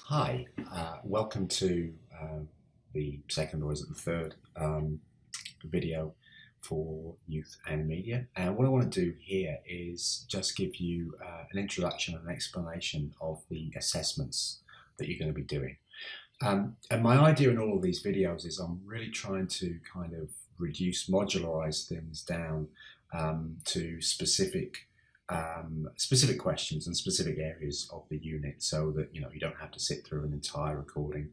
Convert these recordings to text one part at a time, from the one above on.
Hi, welcome to the second, or is it the third, video for youth and media. And what I want to do here is just give you an introduction and an explanation of the assessments that you're going to be doing. And my idea in all of these videos is I'm really trying to kind of modularize things down to specific questions and specific areas of the unit, so that you don't have to sit through an entire recording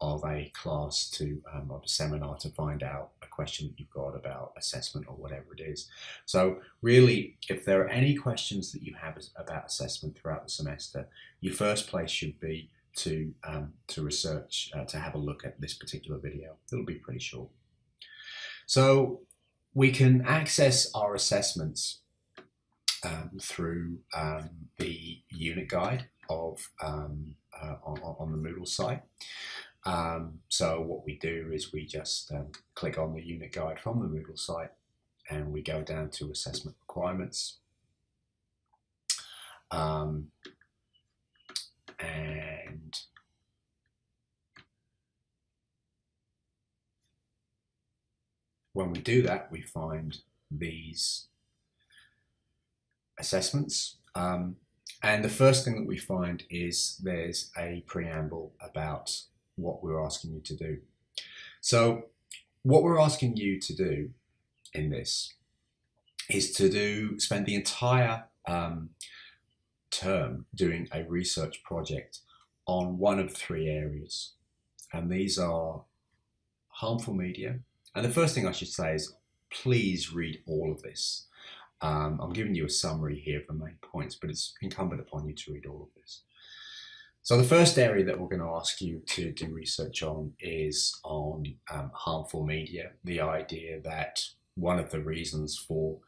of a class of a seminar to find out a question that you've got about assessment or whatever it is. So really, if there are any questions that you have about assessment throughout the semester, your first place should be to research, to have a look at this particular video. It'll be pretty short. So we can access our assessments through the unit guide on the Moodle site. So what we do is we just click on the unit guide from the Moodle site, and we go down to assessment requirements. And when we do that, we find these assessments. And the first thing that we find is there's a preamble about what we're asking you to do. So what we're asking you to do in this is to spend the entire term doing a research project on one of three areas. And these are harmful media. And the first thing I should say is please read all of this. I'm giving you a summary here of the main points, but it's incumbent upon you to read all of this. So the first area that we're going to ask you to do research on is on harmful media. The idea that one of the reasons for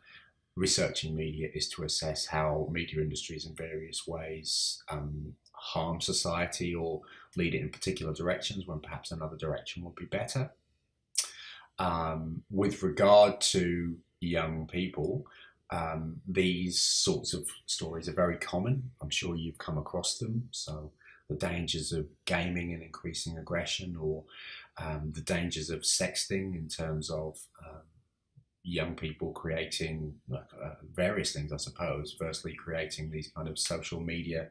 researching media is to assess how media industries in various ways harm society or lead it in particular directions when perhaps another direction would be better. With regard to young people, these sorts of stories are very common. I'm sure you've come across them. So the dangers of gaming and increasing aggression, or the dangers of sexting in terms of young people creating various things, I suppose. Firstly, creating these kind of social media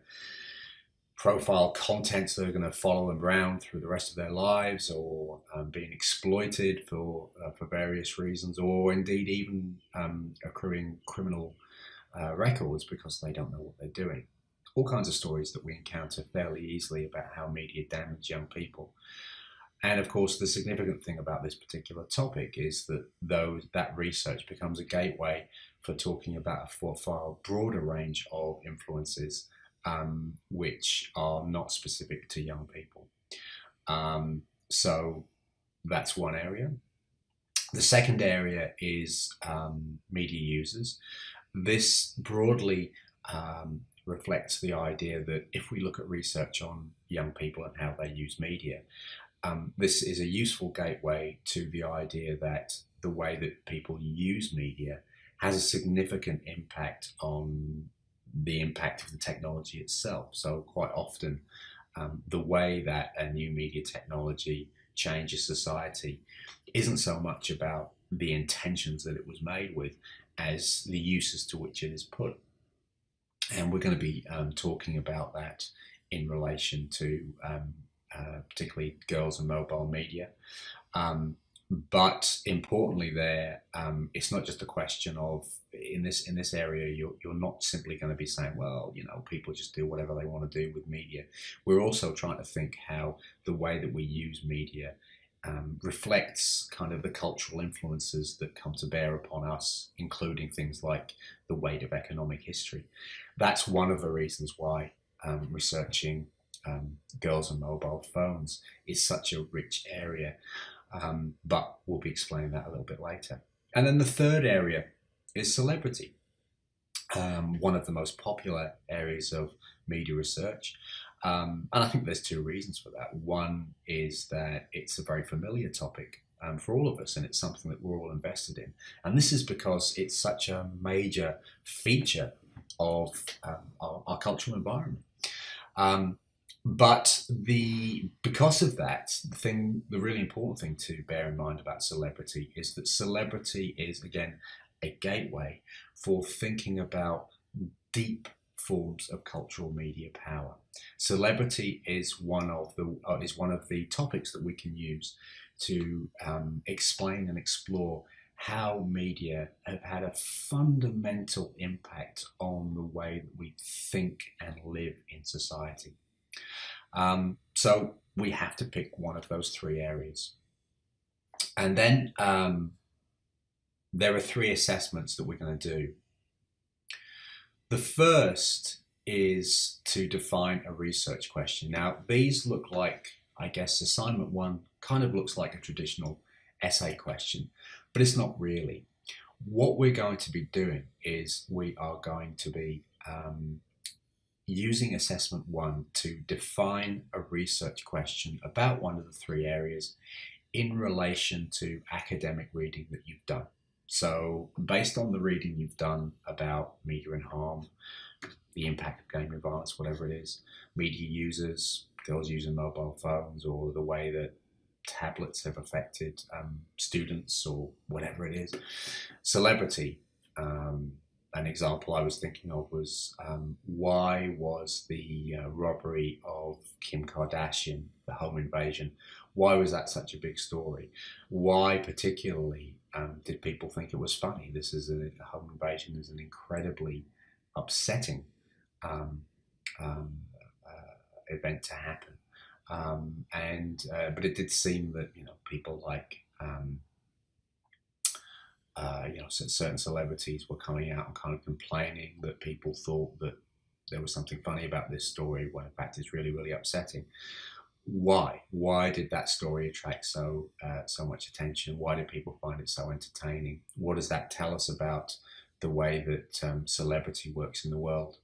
profile contents that are going to follow them around through the rest of their lives, or being exploited for various reasons, or indeed even accruing criminal records because they don't know what they're doing. All kinds of stories that we encounter fairly easily about how media damage young people. And of course, the significant thing about this particular topic is that that research becomes a gateway for talking about a far broader range of influences which are not specific to young people. So that's one area. The second area is media users. This broadly reflects the idea that if we look at research on young people and how they use media, this is a useful gateway to the idea that the way that people use media has a significant impact on the impact of the technology itself. So quite often, the way that a new media technology changes society isn't so much about the intentions that it was made with as the uses to which it is put. And we're going to be talking about that in relation to particularly girls and mobile media. But importantly there, it's not just a question of, in this area, you're not simply going to be saying, well, people just do whatever they want to do with media. We're also trying to think how the way that we use media reflects kind of the cultural influences that come to bear upon us, including things like the weight of economic history. That's one of the reasons why researching girls and mobile phones is such a rich area. But we'll be explaining that a little bit later. And then the third area is celebrity, one of the most popular areas of media research. And I think there's two reasons for that. One is that it's a very familiar topic for all of us, and it's something that we're all invested in. And this is because it's such a major feature of our cultural environment. But because of that, the really important thing to bear in mind about celebrity is that celebrity is again a gateway for thinking about deep forms of cultural media power. Celebrity is one of the topics that we can use to explain and explore how media have had a fundamental impact on the way that we think and live in society. So we have to pick one of those three areas. And then there are three assessments that we're going to do. The first is to define a research question. Now, these look like, I guess, assignment one kind of looks like a traditional essay question, but it's not really. What we're going to be doing is we are going to be using assessment one to define a research question about one of the three areas in relation to academic reading that you've done. So based on the reading you've done about media and harm, the impact of gaming violence, whatever it is, media users, girls using mobile phones, or the way that tablets have affected students, or whatever it is, celebrity. An example I was thinking of was why was the robbery of Kim Kardashian, the home invasion, why was that such a big story? Why particularly did people think it was funny? This is a home invasion is an incredibly upsetting um, um, event to happen. But it did seem that people like certain celebrities were coming out and kind of complaining that people thought that there was something funny about this story when in fact it's really, really upsetting. Why? Why did that story attract so much attention? Why did people find it so entertaining? What does that tell us about the way that celebrity works in the world?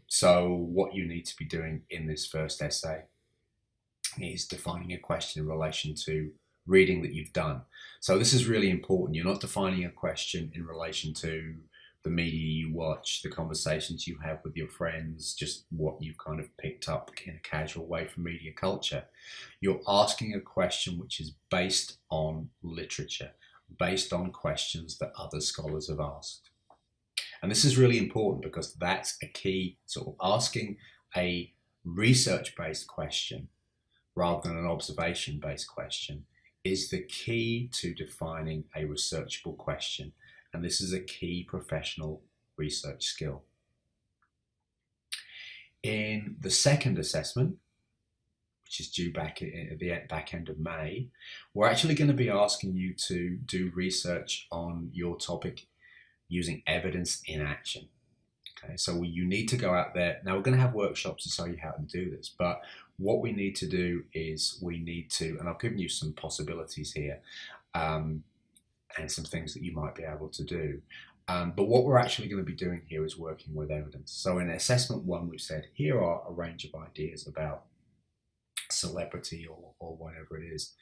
So what you need to be doing in this first essay is defining a question in relation to reading that you've done. So this is really important. You're not defining a question in relation to the media you watch, the conversations you have with your friends, just what you've kind of picked up in a casual way from media culture. You're asking a question which is based on literature, based on questions that other scholars have asked. And this is really important because that's a key, sort of asking a research-based question rather than an observation-based question is the key to defining a researchable question. And this is a key professional research skill. In the second assessment, which is due back at the back end of May, we're actually going to be asking you to do research on your topic using evidence in action. Okay, so you need to go out there. Now we're going to have workshops to show you how to do this, but what we need to do is we need to, and I've given you some possibilities here, and some things that you might be able to do. But what we're actually going to be doing here is working with evidence. So in assessment one, we've said, here are a range of ideas about celebrity or whatever it is.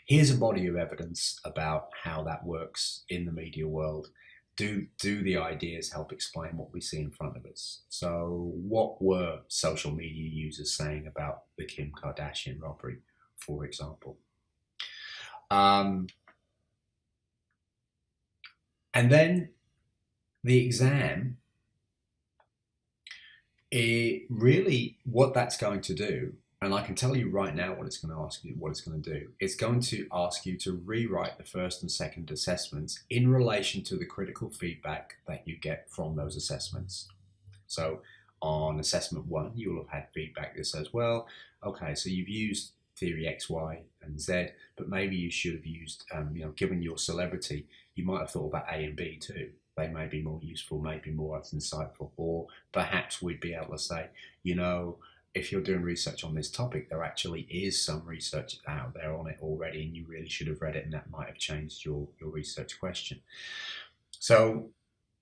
Here's a body of evidence about how that works in the media world. Do the ideas help explain what we see in front of us? So what were social media users saying about the Kim Kardashian robbery, for example? And then the exam, really what that's going to do, and I can tell you right now what it's going to ask you, what it's going to do. It's going to ask you to rewrite the first and second assessments in relation to the critical feedback that you get from those assessments. So on assessment one, you will have had feedback that says, well, okay, so you've used theory X, Y, and Z, but maybe you should have used, given your celebrity, you might have thought about A and B too. They may be more useful, maybe more insightful, or perhaps we'd be able to say, if you're doing research on this topic, there actually is some research out there on it already, and you really should have read it, and that might have changed your research question. So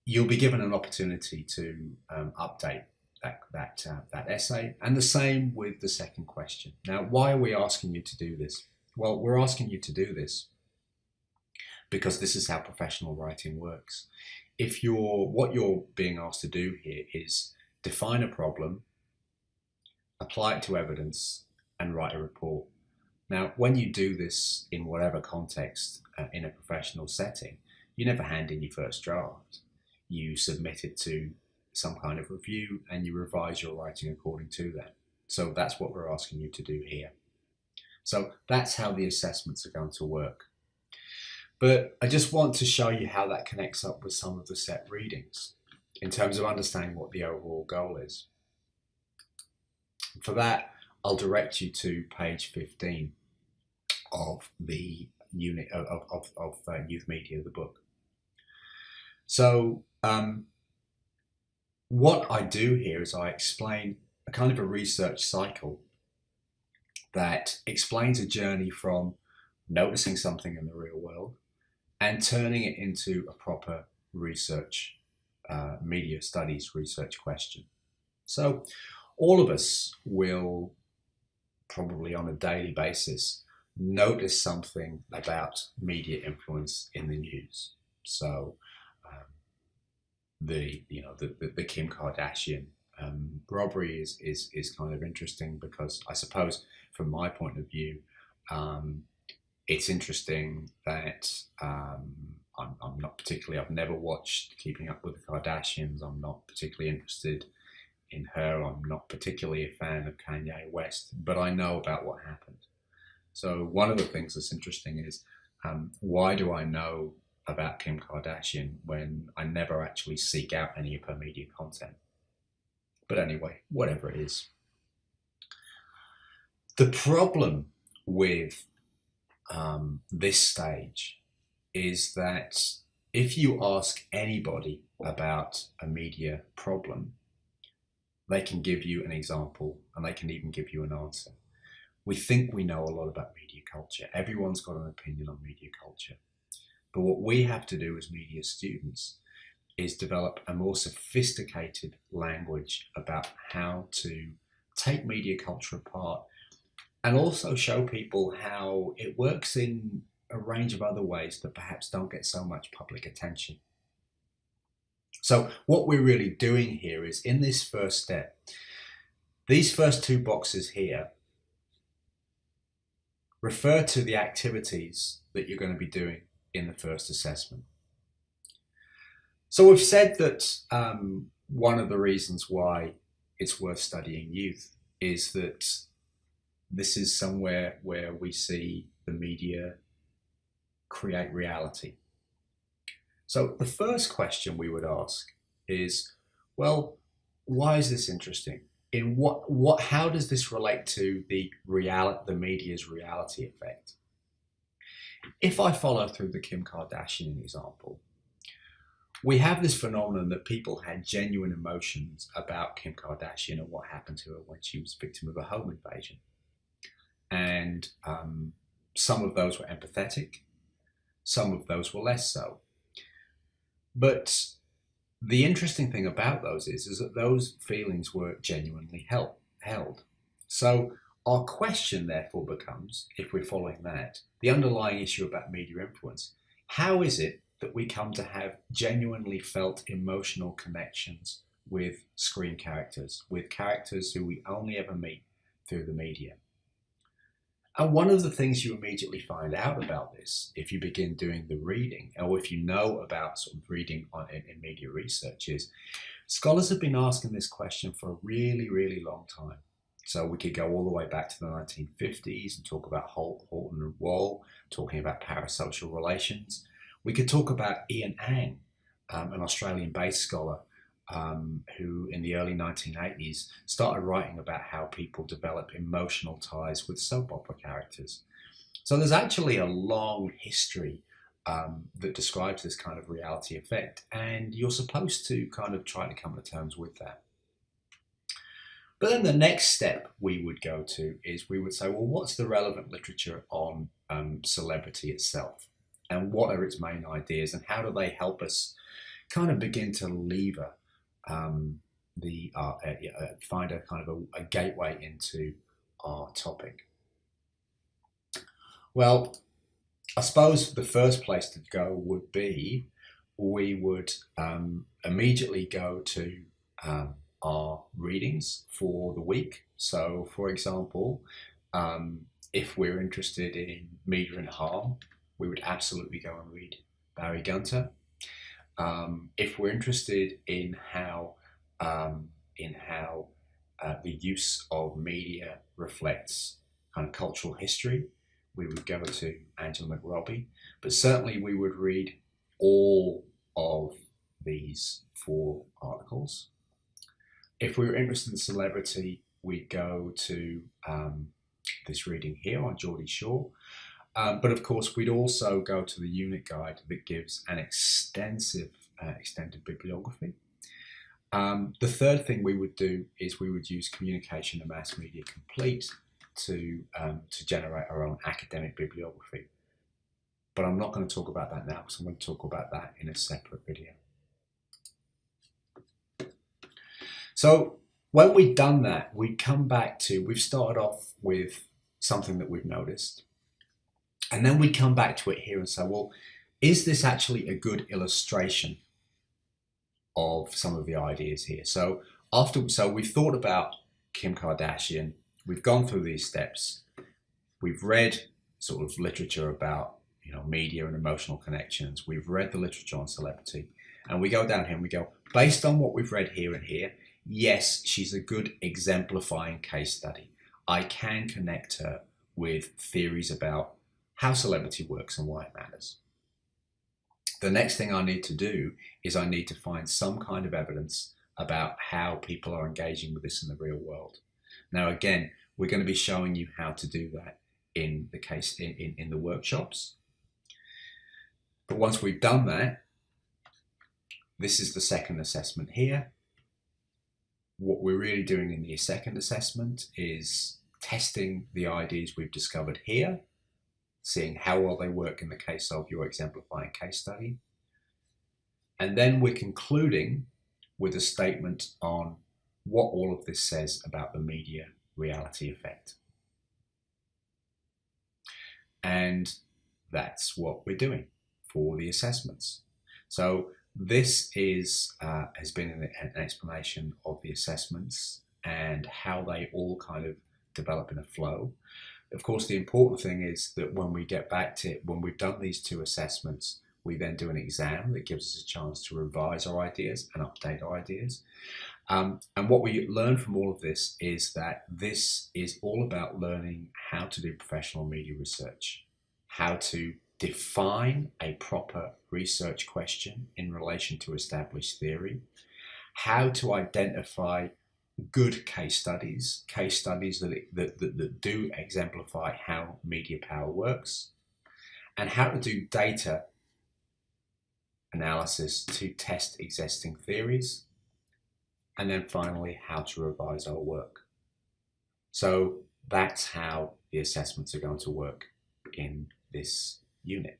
you'll be given an opportunity to update that essay, and the same with the second question. Now, why are we asking you to do this? Well, we're asking you to do this because this is how professional writing works. What you're being asked to do here is define a problem, apply it to evidence, and write a report. Now, when you do this in whatever context, in a professional setting, you never hand in your first draft. You submit it to some kind of review and you revise your writing according to that. So that's what we're asking you to do here. So that's how the assessments are going to work. But I just want to show you how that connects up with some of the set readings in terms of understanding what the overall goal is. For that, I'll direct you to page 15 of the unit of Youth Media, the book. So what I do here is I explain a kind of a research cycle that explains a journey from noticing something in the real world and turning it into a proper research, media studies research question. So all of us will probably on a daily basis notice something about media influence in the news. So the Kim Kardashian robbery is kind of interesting because I suppose from my point of view, it's interesting that I'm not particularly, I've never watched Keeping Up with the Kardashians. I'm not particularly interested in her. I'm not particularly a fan of Kanye West, but I know about what happened. So one of the things that's interesting is why do I know about Kim Kardashian when I never actually seek out any of her media content? But anyway, whatever it is. The problem with this stage is that if you ask anybody about a media problem, they can give you an example and they can even give you an answer. We think we know a lot about media culture. Everyone's got an opinion on media culture. But what we have to do as media students is develop a more sophisticated language about how to take media culture apart and also show people how it works in a range of other ways that perhaps don't get so much public attention. So what we're really doing here is in this first step, these first two boxes here refer to the activities that you're going to be doing in the first assessment. So we've said that one of the reasons why it's worth studying youth is that this is somewhere where we see the media create reality. So the first question we would ask is, well, why is this interesting? In how does this relate to the media's reality effect? If I follow through the Kim Kardashian example, we have this phenomenon that people had genuine emotions about Kim Kardashian and what happened to her when she was victim of a home invasion. And some of those were empathetic, some of those were less so. But the interesting thing about those is that those feelings were genuinely held. So our question therefore becomes, if we're following that, the underlying issue about media influence, how is it that we come to have genuinely felt emotional connections with screen characters, with characters who we only ever meet through the media? And one of the things you immediately find out about this, if you begin doing the reading, or if you know about sort of reading in media research, is scholars have been asking this question for a really, really long time. So we could go all the way back to the 1950s and talk about Horton and Wall, talking about parasocial relations. We could talk about Ian Ang, an Australian-based scholar who in the early 1980s started writing about how people develop emotional ties with soap opera characters. So there's actually a long history that describes this kind of reality effect, and you're supposed to kind of try to come to terms with that. But then the next step we would go to is we would say, well, what's the relevant literature on celebrity itself? And what are its main ideas, and how do they help us kind of begin to lever find a kind of a gateway into our topic? Well, I suppose the first place to go would be we would immediately go to our readings for the week. So, for example, if we're interested in media and harm, we would absolutely go and read Barry Gunter. If we're interested in how the use of media reflects kind of cultural history, we would go to Angela McRobbie. But certainly we would read all of these 4 articles. If we were interested in celebrity, we'd go to this reading here on Geordie Shore. But of course, we'd also go to the unit guide that gives an extensive extended bibliography. The third thing we would do is we would use Communication and Mass Media Complete to generate our own academic bibliography. But I'm not going to talk about that now, because I'm going to talk about that in a separate video. So when we've done that, we come back to, we've started off with something that we've noticed. And then we come back to it here and say, well, is this actually a good illustration of some of the ideas here? So we've thought about Kim Kardashian, we've gone through these steps, we've read sort of literature about, you know, media and emotional connections, we've read the literature on celebrity, and we go down here and we go, based on what we've read here and here, yes, she's a good exemplifying case study. I can connect her with theories about how celebrity works and why it matters. The next thing I need to do is I need to find some kind of evidence about how people are engaging with this in the real world. Now, again, we're going to be showing you how to do that in the case in the workshops. But once we've done that, this is the second assessment here. What we're really doing in the second assessment is testing the ideas we've discovered here, seeing how well they work in the case of your exemplifying case study. And then we're concluding with a statement on what all of this says about the media reality effect. And that's what we're doing for the assessments. So this is has been an explanation of the assessments and how they all kind of develop in a flow. Of course, the important thing is that when we get back to it, when we've done these 2 assessments, we then do an exam that gives us a chance to revise our ideas and update our ideas. And what we learn from all of this is that this is all about learning how to do professional media research, how to define a proper research question in relation to established theory, how to identify good case studies that do exemplify how media power works, and how to do data analysis to test existing theories, and then finally how to revise our work. So that's how the assessments are going to work in this unit.